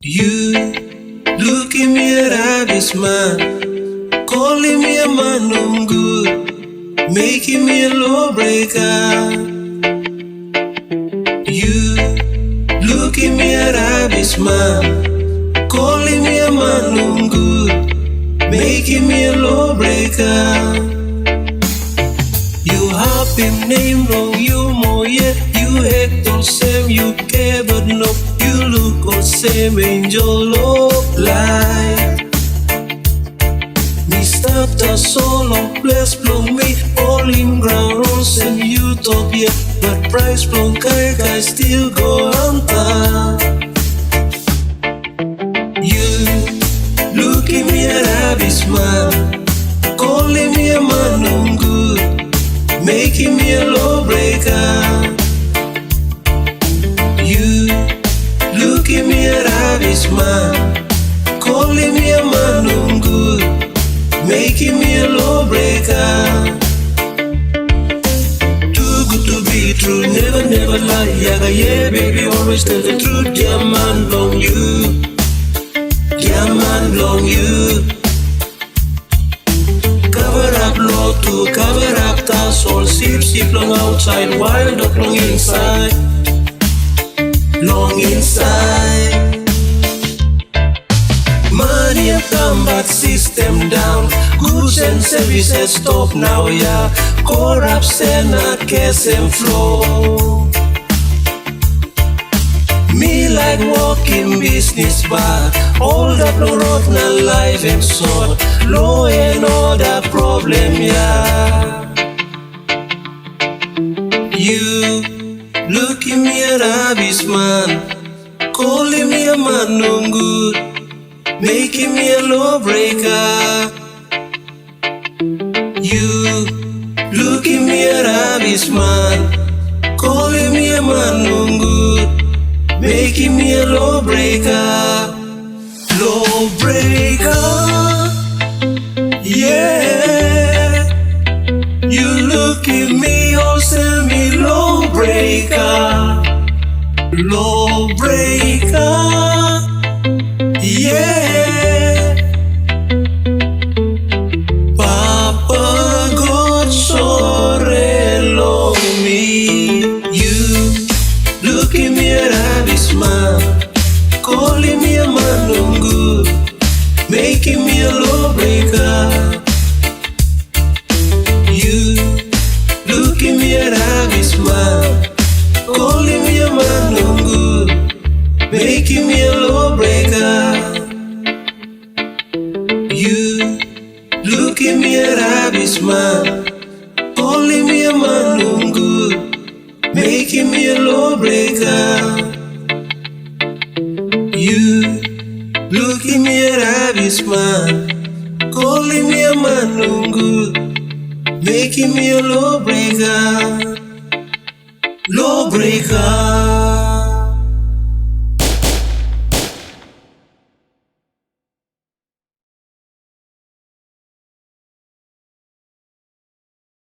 You looking me a rabis man, calling me a man no good, making me a lawbreaker. You looking me a rabis man, calling me a man no good, making me a lawbreaker. You have him name wrong, you more yet, you hate all same, you care but no, you look all same, angel love light. Me stop the solo, bless blow me, all in ground rules and utopia, but price blow guy still go on top. You looking me a rabis man, calling me a man no good, making me a lawbreaker. You looking me a rabis man, calling me a man no good, making me a lawbreaker. Too good to be true, never lie. Yaga yeah baby, always tell the truth. Yeah man, long you. Yeah man, long you. Cover up low to cover up task, all sip long outside, wild up long inside, long inside. Money up down but system down, goods and services stop now, yeah. Corrupt and not cash and flow. Me like walking business bar, hold up no road, no life and sword, law and order problem, yeah. You looking me a rabis man, calling me a man no good, making me a lawbreaker. You looking me a rabis man, calling me a man no good, making me a lawbreaker. Lawbreaker, yeah. You look at me, oh send me lawbreaker. Lawbreaker, yeah. Papa God sorry long me. You look at me a rabis man, calling me a man no good, making me a lawbreaker. You look at me a rabis man, calling me a man no good, making me a lawbreaker. You look at me a rabis man, calling me a man no good, making me a lawbreaker. You look at me a rabis man, calling me a man no good, making me a lawbreaker. Lawbreaker.